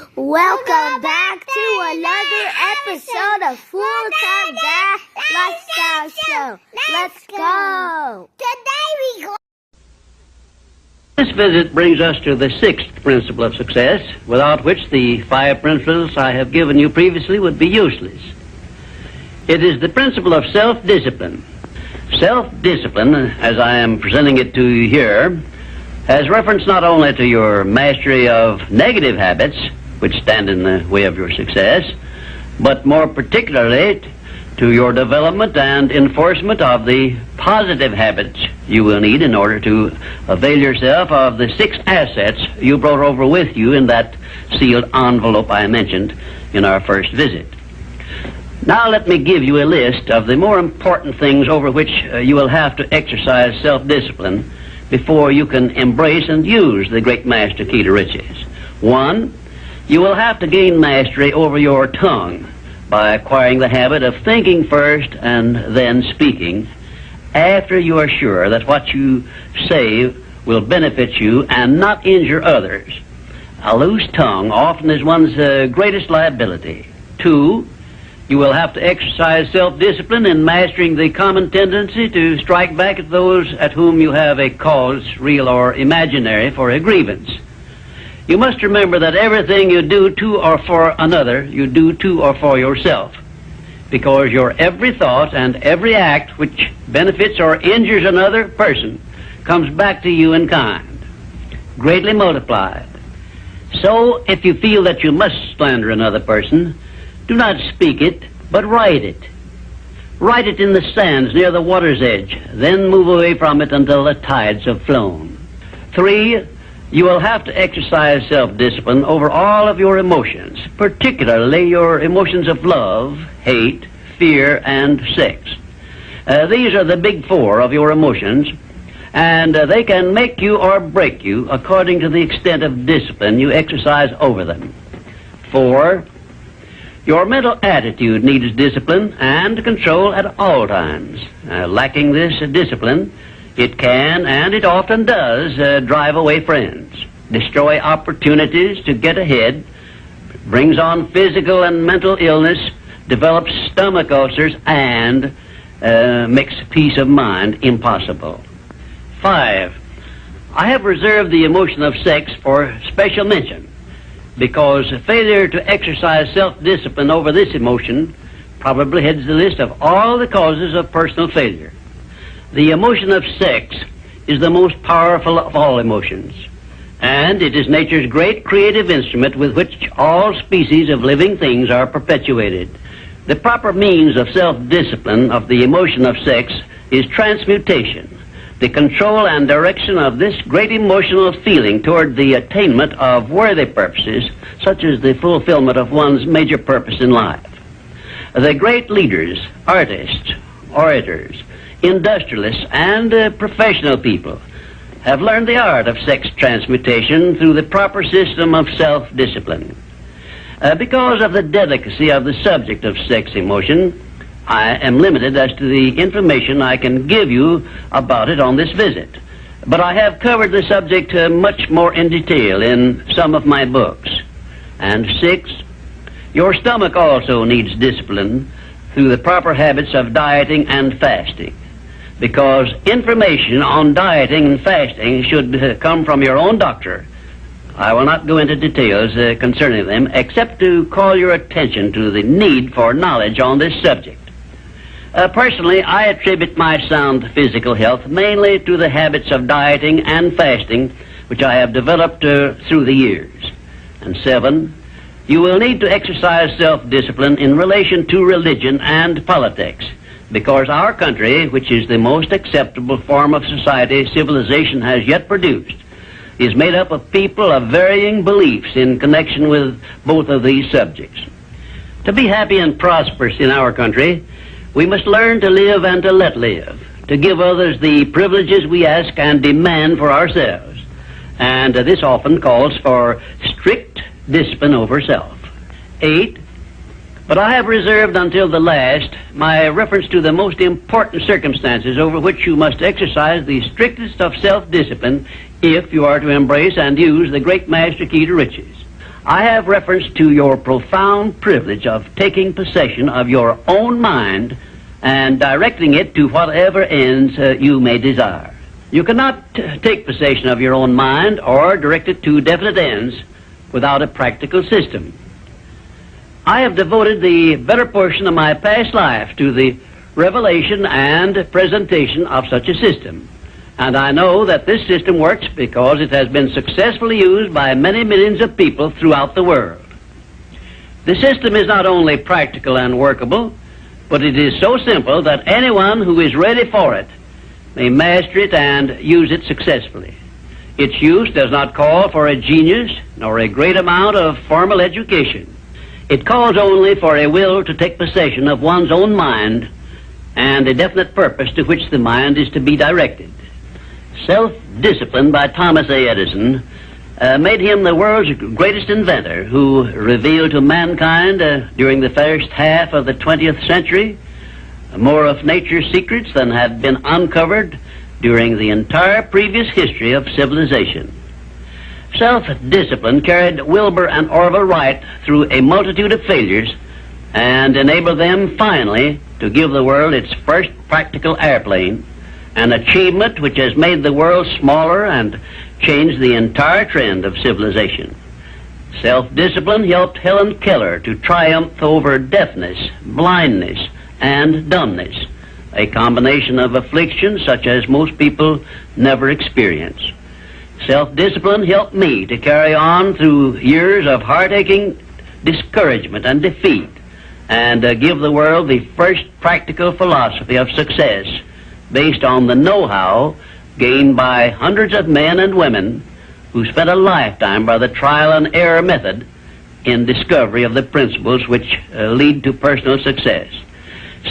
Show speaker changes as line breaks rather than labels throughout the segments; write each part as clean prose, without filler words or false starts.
Welcome back to another episode of Full Time Dad Lifestyle Show. Let's go. Today we go.
This visit brings us to the sixth principle of success, without which the 5 principles I have given you previously would be useless. It is the principle of self-discipline. Self-discipline, as I am presenting it to you here, has reference not only to your mastery of negative habits, which stand in the way of your success, but more particularly to your development and enforcement of the positive habits you will need in order to avail yourself of the 6 assets you brought over with you in that sealed envelope I mentioned in our first visit. Now let me give you a list of the more important things over which you will have to exercise self-discipline before you can embrace and use the great master key to riches. 1, you will have to gain mastery over your tongue by acquiring the habit of thinking first and then speaking after you are sure that what you say will benefit you and not injure others. A loose tongue often is one's greatest liability. 2, you will have to exercise self-discipline in mastering the common tendency to strike back at those at whom you have a cause, real or imaginary, for a grievance. You must remember that everything you do to or for another, you do to or for yourself, because your every thought and every act which benefits or injures another person comes back to you in kind, greatly multiplied. So, if you feel that you must slander another person, do not speak it, but write it. Write it in the sands near the water's edge, then move away from it until the tides have flown. 3, you will have to exercise self-discipline over all of your emotions, particularly your emotions of love, hate, fear, and sex. These are the big 4 of your emotions, and they can make you or break you according to the extent of discipline you exercise over them. 4, your mental attitude needs discipline and control at all times. Lacking this discipline, it can, and it often does, drive away friends, destroy opportunities to get ahead, brings on physical and mental illness, develops stomach ulcers, and makes peace of mind impossible. 5, I have reserved the emotion of sex for special mention, because failure to exercise self-discipline over this emotion probably heads the list of all the causes of personal failure. The emotion of sex is the most powerful of all emotions, and it is nature's great creative instrument with which all species of living things are perpetuated. The proper means of self-discipline of the emotion of sex is transmutation, the control and direction of this great emotional feeling toward the attainment of worthy purposes, such as the fulfillment of one's major purpose in life. The great leaders, artists, orators, industrialists, and professional people have learned the art of sex transmutation through the proper system of self-discipline. Because of the delicacy of the subject of sex emotion, I am limited as to the information I can give you about it on this visit, but I have covered the subject much more in detail in some of my books. And 6, your stomach also needs discipline through the proper habits of dieting and fasting, because information on dieting and fasting should come from your own doctor. I will not go into details concerning them, except to call your attention to the need for knowledge on this subject. Personally, I attribute my sound physical health mainly to the habits of dieting and fasting which I have developed through the years. And 7, you will need to exercise self-discipline in relation to religion and politics, because our country, which is the most acceptable form of society civilization has yet produced, is made up of people of varying beliefs in connection with both of these subjects. To be happy and prosperous in our country, we must learn to live and to let live, to give others the privileges we ask and demand for ourselves. And this often calls for strict discipline over self. 8, but I have reserved until the last my reference to the most important circumstances over which you must exercise the strictest of self-discipline if you are to embrace and use the great master key to riches. I have reference to your profound privilege of taking possession of your own mind and directing it to whatever ends you may desire. You cannot take possession of your own mind or direct it to definite ends without a practical system. I have devoted the better portion of my past life to the revelation and presentation of such a system. And I know that this system works because it has been successfully used by many millions of people throughout the world. The system is not only practical and workable, but it is so simple that anyone who is ready for it may master it and use it successfully. Its use does not call for a genius nor a great amount of formal education. It calls only for a will to take possession of one's own mind and a definite purpose to which the mind is to be directed. Self-Discipline by Thomas A. Edison made him the world's greatest inventor, who revealed to mankind during the first half of the 20th century more of nature's secrets than had been uncovered during the entire previous history of civilization. Self-discipline carried Wilbur and Orville Wright through a multitude of failures and enabled them finally to give the world its first practical airplane, an achievement which has made the world smaller and changed the entire trend of civilization. Self-discipline helped Helen Keller to triumph over deafness, blindness, and dumbness, a combination of afflictions such as most people never experience. Self-discipline helped me to carry on through years of heart-aching discouragement and defeat and give the world the first practical philosophy of success based on the know-how gained by hundreds of men and women who spent a lifetime by the trial and error method in discovery of the principles which lead to personal success.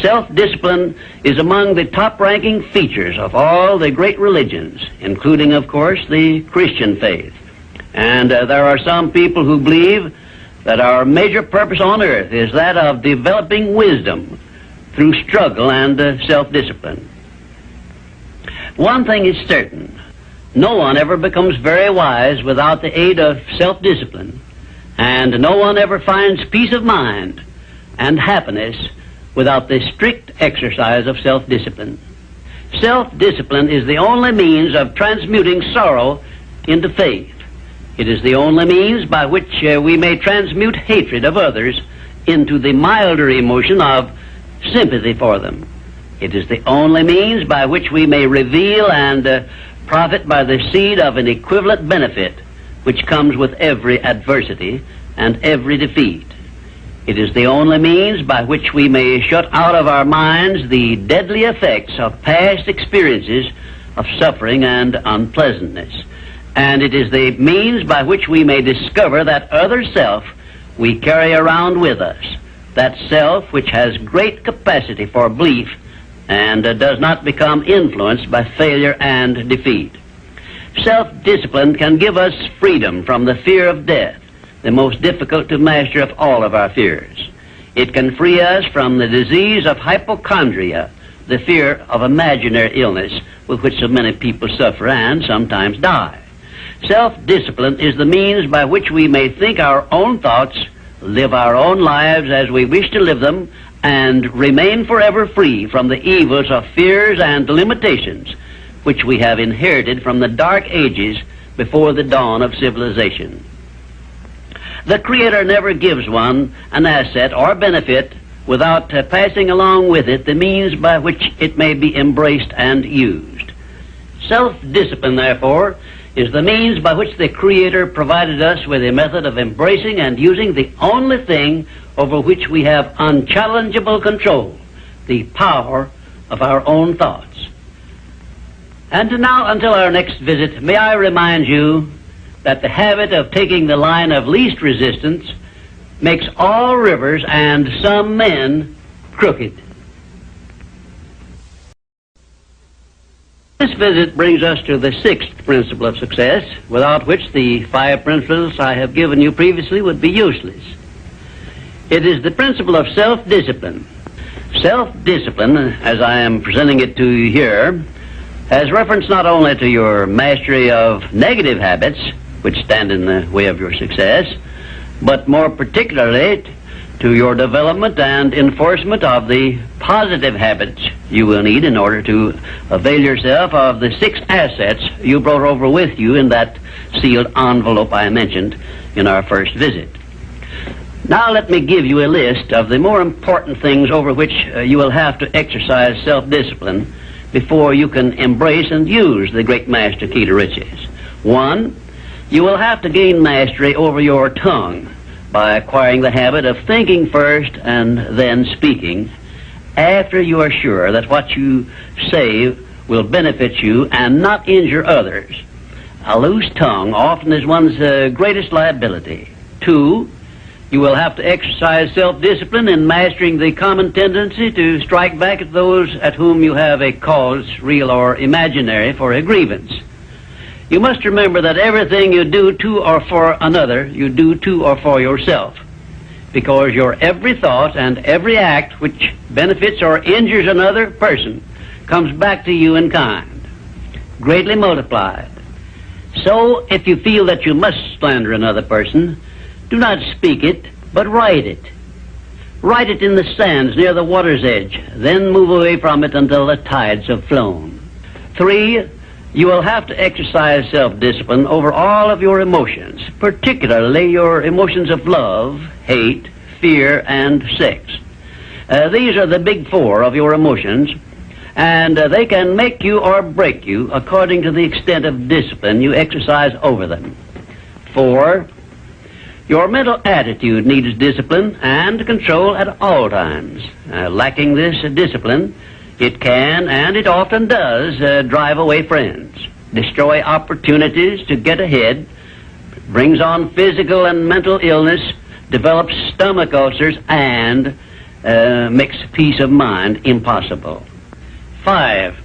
Self-discipline is among the top-ranking features of all the great religions, including, of course, the Christian faith. And there are some people who believe that our major purpose on earth is that of developing wisdom through struggle and self-discipline. One thing is certain: no one ever becomes very wise without the aid of self-discipline, and no one ever finds peace of mind and happiness without the strict exercise of self-discipline. Self-discipline is the only means of transmuting sorrow into faith. It is the only means by which we may transmute hatred of others into the milder emotion of sympathy for them. It is the only means by which we may reveal and profit by the seed of an equivalent benefit which comes with every adversity and every defeat. It is the only means by which we may shut out of our minds the deadly effects of past experiences of suffering and unpleasantness. And it is the means by which we may discover that other self we carry around with us, that self which has great capacity for belief and does not become influenced by failure and defeat. Self-discipline can give us freedom from the fear of death, the most difficult to master of all of our fears. It can free us from the disease of hypochondria, the fear of imaginary illness with which so many people suffer and sometimes die. Self-discipline is the means by which we may think our own thoughts, live our own lives as we wish to live them, and remain forever free from the evils of fears and limitations which we have inherited from the dark ages before the dawn of civilization. The Creator never gives one an asset or benefit without passing along with it the means by which it may be embraced and used. Self-discipline, therefore, is the means by which the Creator provided us with a method of embracing and using the only thing over which we have unchallengeable control, the power of our own thoughts. And now, until our next visit, may I remind you that the habit of taking the line of least resistance makes all rivers and some men crooked. This visit brings us to the sixth principle of success, without which the 5 principles I have given you previously would be useless. It is the principle of self-discipline. Self-discipline, as I am presenting it to you here, has reference not only to your mastery of negative habits, which stand in the way of your success, but more particularly to your development and enforcement of the positive habits you will need in order to avail yourself of the 6 assets you brought over with you in that sealed envelope I mentioned in our first visit. Now let me give you a list of the more important things over which you will have to exercise self-discipline before you can embrace and use the great master key to riches. 1, you will have to gain mastery over your tongue by acquiring the habit of thinking first and then speaking after you are sure that what you say will benefit you and not injure others. A loose tongue often is one's greatest liability. 2, you will have to exercise self-discipline in mastering the common tendency to strike back at those at whom you have a cause, real or imaginary, for a grievance. You must remember that everything you do to or for another, you do to or for yourself, because your every thought and every act which benefits or injures another person comes back to you in kind, greatly multiplied. So, if you feel that you must slander another person, do not speak it, but write it. Write it in the sands near the water's edge, then move away from it until the tides have flown. 3, you will have to exercise self-discipline over all of your emotions, particularly your emotions of love, hate, fear, and sex. These are the big 4 of your emotions, and they can make you or break you according to the extent of discipline you exercise over them. 4, your mental attitude needs discipline and control at all times. Lacking this discipline, it can, and it often does, drive away friends, destroy opportunities to get ahead, brings on physical and mental illness, develops stomach ulcers, and makes peace of mind impossible. 5,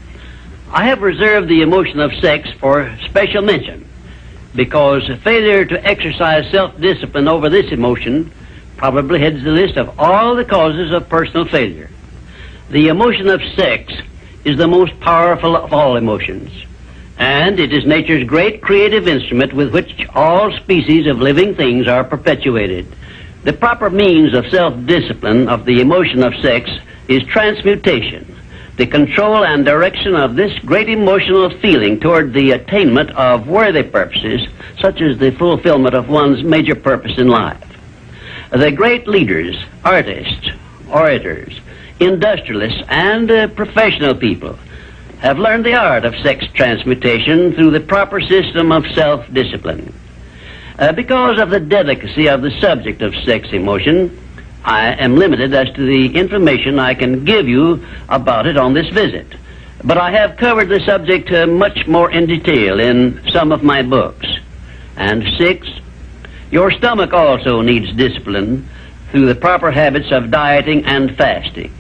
I have reserved the emotion of sex for special mention, because failure to exercise self-discipline over this emotion probably heads the list of all the causes of personal failure. The emotion of sex is the most powerful of all emotions, and it is nature's great creative instrument with which all species of living things are perpetuated. The proper means of self-discipline of the emotion of sex is transmutation, the control and direction of this great emotional feeling toward the attainment of worthy purposes, such as the fulfillment of one's major purpose in life. The great leaders, artists, orators, industrialists, and professional people have learned the art of sex transmutation through the proper system of self-discipline. Because of the delicacy of the subject of sex emotion, I am limited as to the information I can give you about it on this visit. But I have covered the subject much more in detail in some of my books. And 6, your stomach also needs discipline through the proper habits of dieting and fasting,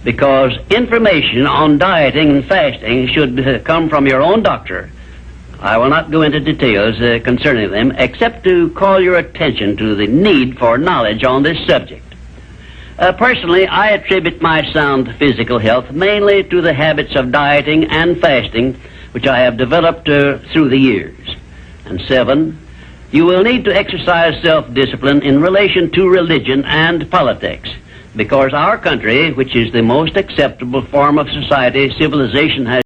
because information on dieting and fasting should come from your own doctor. I will not go into details concerning them, except to call your attention to the need for knowledge on this subject. Personally, I attribute my sound physical health mainly to the habits of dieting and fasting which I have developed through the years. And 7, you will need to exercise self-discipline in relation to religion and politics, because our country, which is the most acceptable form of society civilization has